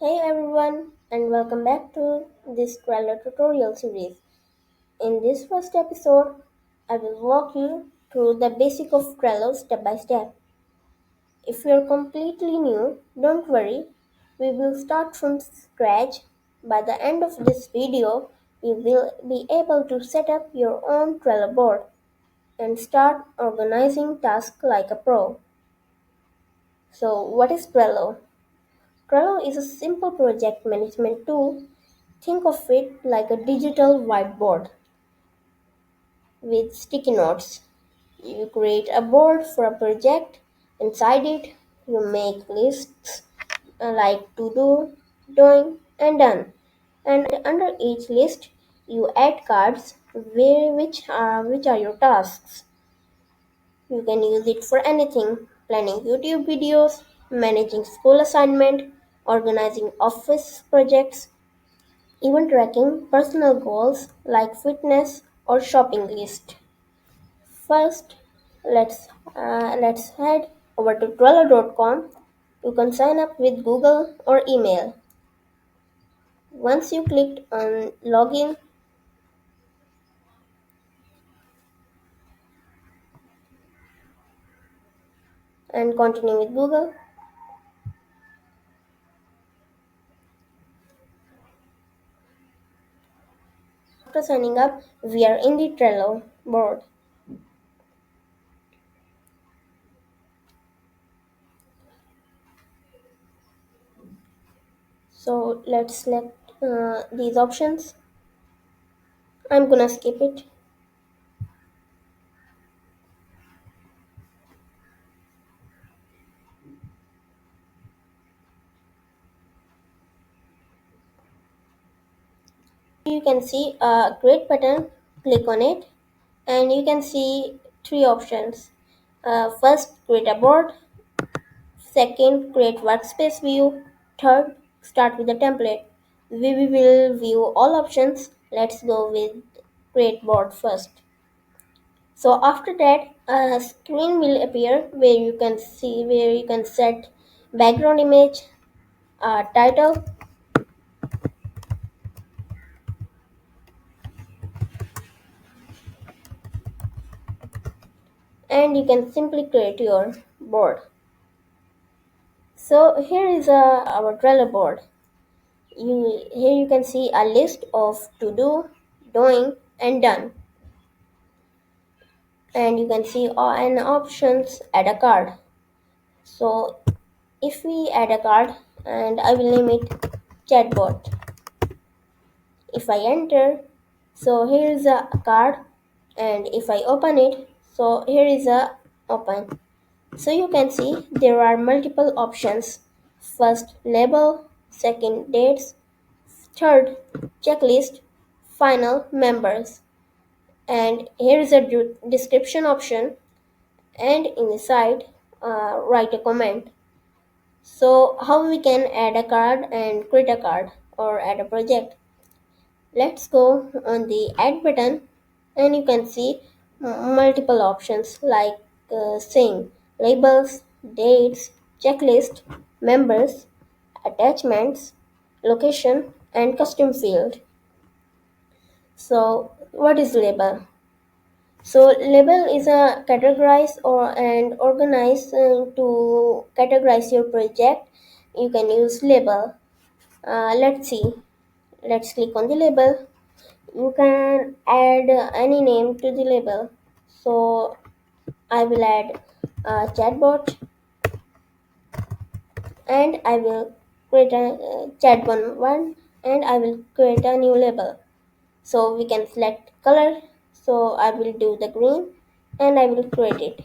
Hey everyone, and welcome back to this Trello tutorial series. In this first episode, I will walk you through the basic of Trello step by step. If you're completely new, don't worry, we will start from scratch. By the end of this video, you will be able to set up your own Trello board and start organizing tasks like a pro. So, what is Trello? Trello is a simple project management tool. Think of it like a digital whiteboard with sticky notes. You create a board for a project. Inside it, you make lists like to do, doing, and done. And under each list, you add cards which are your tasks. You can use it for anything: planning YouTube videos, managing school assignment, organizing office projects, even tracking personal goals like fitness or shopping list. First, let's head over to Trello.com. You can sign up with Google or email. Once you clicked on login and continue with Google, after signing up, we are in the Trello board. So let's select these options. I'm gonna skip it. You can see a create button, click on it, and you can see three options. First, create a board. Second, create workspace view. Third, start with a template. We will view all options. Let's go with create board first. So after that, a screen will appear where you can set background image, title, and you can simply create your board. So here is our Trello board. Here you can see a list of to do, doing, and done, and you can see all an options add a card. So if we add a card, and I will name it chatbot. If I enter, so here is a card, and if I open it, so here is a open. So you can see there are multiple options. First label, second dates, third checklist, final members. And here is a description option, and in the side write a comment. So how we can add a card and create a card or add a project? Let's go on the add button, and you can see multiple options like saying labels, dates, checklist, members, attachments, location, and custom field. So what is label? So label is a categorize or and organize to categorize your project. You can use label. Let's see. Let's click on the label. You can add any name to the label. So I will add chatbot, and I will create a chatbot 1, and I will create a new label. So we can select color. So I will do the green, and I will create it.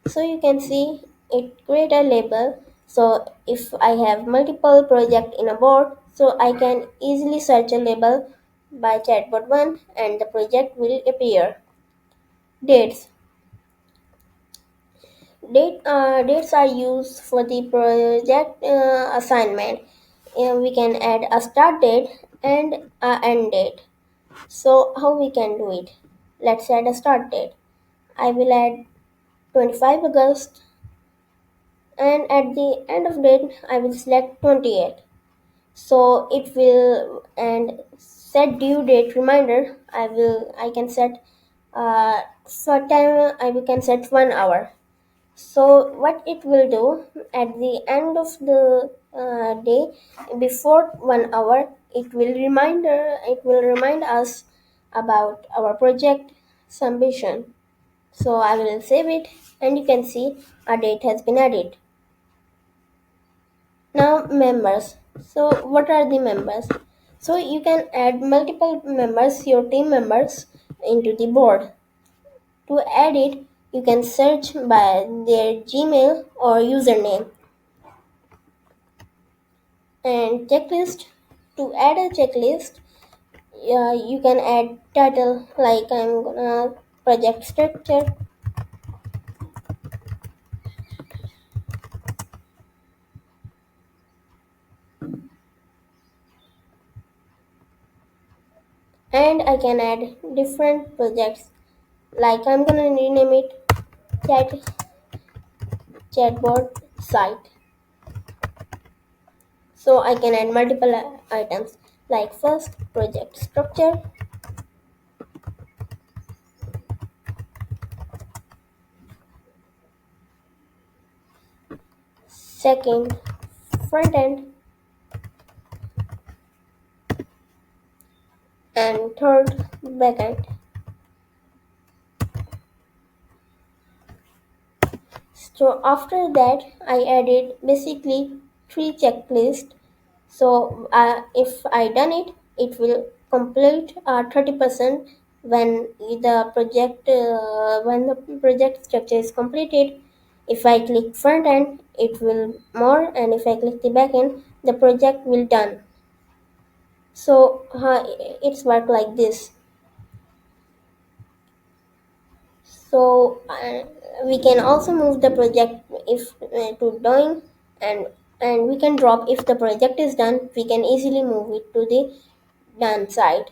So you can see it create a label. So if I have multiple project in a board, so I can easily search a label by chatbot 1, and the project will appear. Dates. Dates are used for the project assignment. We can add a start date and a end date. So how we can do it? Let's add a start date. I will add 25 August, and at the end of date I will select 28. So it will, and set due date reminder. I can set for time, I can set 1 hour. So what it will do at the end of the day, before 1 hour, it will remind us about our project submission. So I will save it, and you can see a date has been added. Now members. So what are the members? So you can add multiple members, your team members, into the board. To add it, you can search by their Gmail or username. And checklist. To add a checklist, you can add title like I'm gonna project structure, and I can add different projects like I'm gonna rename it chat chatbot site. So I can add multiple items like first project structure, second front end, and third back end. So after that, I added basically three checklists. So if I done it, it will complete 30% when the project structure is completed. If I click front end, it will more, and if I click the back end, the project will done. So it's work like this. So we can also move the project if to doing, and we can drop if the project is done. We can easily move it to the done side.